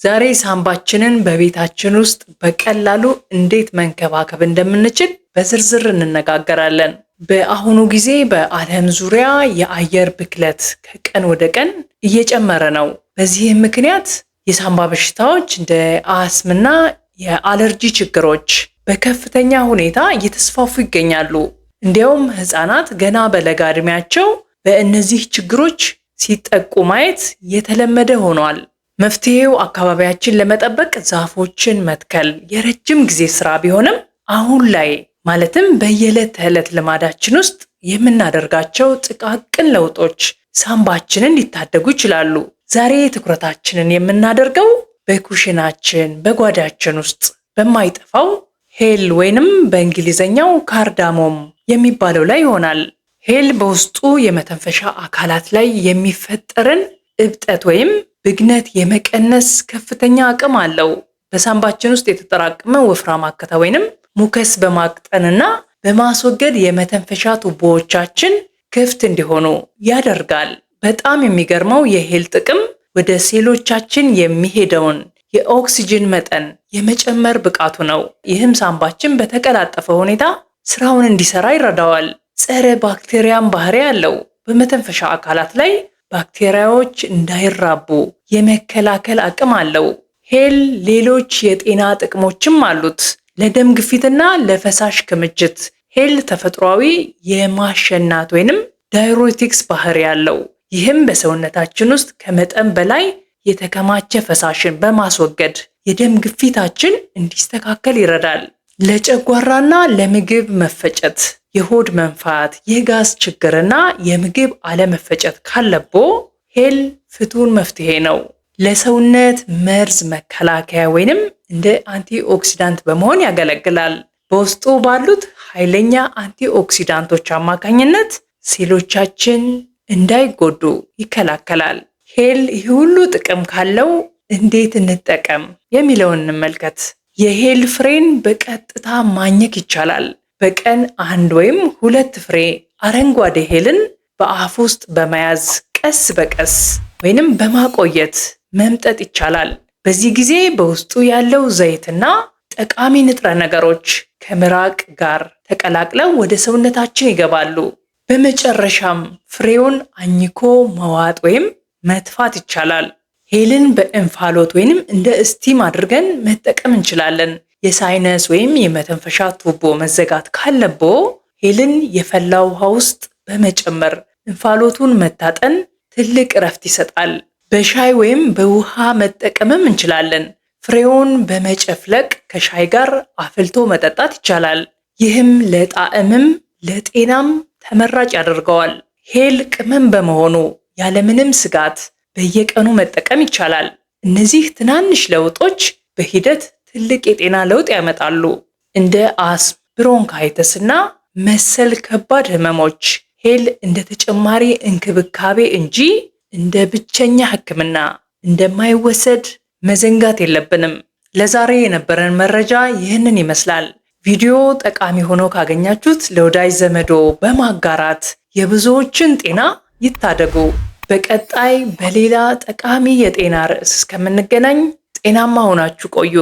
ዛሬ ሳምባችንን በቤታችን ውስጥ በቀላሉ እንዴት መንከባከብ እንደምንችል በዝርዝር እንነጋገራለን። በአሁኑ ጊዜ በዓለም ዙሪያ የአየር ብክለት ከቀን ወደ ቀን እየጨመረ ነው። በዚህም ምክንያት የሳምባ በሽታዎች እንደ አስምና የአለርጂ ችግሮች በከፍተኛ ሁኔታ እየተስፋፉ ይገኛሉ። እንዲያውም ህፃናት ገና በለጋ ዕድሜያቸው በእነዚህ ችግሮች ሲጠቁ ማየት የተለመደ ሆኗል። መፍትሄው አካባቢያችን ለመጠበቅ ዛፎችን መትከል የረጅም ጊዜ ስራ ቢሆንም አሁን ላይ ማለትም በየዕለት ተዕለት ልማዳችን ውስጥ የምናደርጋቸው ጥቃቅን ለውጦች ሳምባችንን ሊታደጉ ይችላሉ። ዛሬ ትኩረታችንን የምናደርገው በኩሽናችን በጓዳችን ውስጥ በማይጠፋው ሄል ወይንም በእንግሊዘኛው ካርዳሞም የሚባለው ላይ ይሆናል። ሄል በውስጡ የመተንፈሻ አካላት ላይ የሚፈጠርን እብጠት ወይም ብግነት የመቀነስ ከፍተኛ አቅም አለው። በሳምባችን ውስጥ የተጠራቀመ ወፍራም አከታ ወይንም ሙከስ በማቅጠንና በማስወገድ የመተንፈሻ ቱቦዎቻችን ክፍት እንዲሆኑ ያደርጋል። በጣም የሚገርመው የሄል ጥቅም ወደ ሴሎቻችን የሚሄደውን የኦክሲጅን መጠን የመጨመር ብቃቱ ነው። ይህም ሳምባችን በተቀላጠፈ ሁኔታ ስራውን እንዲሰራ ይረዳዋል። ጸረ ባክቴሪያም ባህሪ አለው። በመተንፈሻ አካላት ላይ ባክቴሪያዎች እንዳይራቡ የመከላከል አቅም አለው። ሄል ሌሎች የጤና ጥቅሞችም አሉት። ለደም ግፊትና ለፈሳሽ ክምችት ሄል ተፈጥሯዊ የማሸናት ወይንም ዳይዩሬቲክስ ባህሪ ያለው። ይህም በሰውነታችን ውስጥ ከመጠን በላይ የተከማቸ ፈሳሽን በማስወገድ የደም ግፊታችን እንዲስተካከል ይረዳል። ለጨጓራና ለምግብ መፈጨት የሆድ መንፋት፣ የጋዝ ችግርና የምግብ አለመፈጨት ካለቦ ሄል ፍቱን መፍትሄ ነው። ለሰውነት መርዝ መከላከያ ወይንም እንደ አንቲኦክሲዳንት በመሆን ያገለግላል። በውስጡ ባሉት ኃይለኛ አንቲኦክሲዳንቶች አማካኝነት ሴሎቻችን እንዳይጎዱ ይከላከላል። ሄል ይህ ሁሉ ጥቅም ካለው እንዴት እንጠቀም የሚለውን እንመልከት። የሄል ፍሬን በቀጥታ ማኘክ ይቻላል። በቀን 1 ወይም 2 ፍሬ አረንጓዴ ሄልን በአፍ ውስጥ በመያዝ ቀስ በቀስ ወይንም በማቆየት መምጠጥ ይቻላል። በዚህ ጊዜ በውስጡ ያለው ዘይትና ጠቃሚ ንጥረ ነገሮች ከምራቅ ጋር ተቀላቅለው ወደ ሰውነታችን ይገባሉ። በመጨረሻም ፍሬውን አኝኮ መዋጥ ወይም መትፋት ይቻላል። ሄልን በእንፋሎት ወይንም እንደ እስቲም አድርገን መጠቀም እንችላለን። የሳይነስ ወይም የመተንፈሻ ቱቦ መዘጋት ካለቦ ሄልን የፈላ ውሃ ውስጥ በመጨመር እንፋሎቱን መታጠን ትልቅ እረፍት ይሰጣል። በሻይ ወይም በውሃ መጠቀምም እንችላለን። ፍሬውን በመጨፍለቅ ከሻይ ጋር አፍልቶ መጠጣት ይቻላል። ይህም ለጣዕምም ለጤናም ተመራጭ ያደርገዋል። ሄል ቅመም በመሆኑ ያለምንም ስጋት በየቀኑ መጠቀም ይቻላል። እነዚህ ትናንሽ ለውጦች በሂደት ትልቅ የጤና ለውጥ ያመጣሉ። እንደ አስም፣ ብሮንካይተስ እና መሰል ከባድ ህመሞች ሄል እንደ ተጨማሪ እንክብካቤ እንጂ እንደ ብቸኛ ሕክምና እንደማይወሰድ መዘንጋት የለብንም። ለዛሬ የነበረን መረጃ ይህንን ይመስላል። ቪዲዮ ጠቃሚ ሆኖ ካገኛችሁት ለወዳጅ ዘመዶ በማጋራት የብዙዎችን ጤና ይታደጉ። በቀጣይ በሌላ ጠቃሚ የጤና ርዕስ እስከምንገናኝ ጤናማ ሆናችሁ ቆዩ።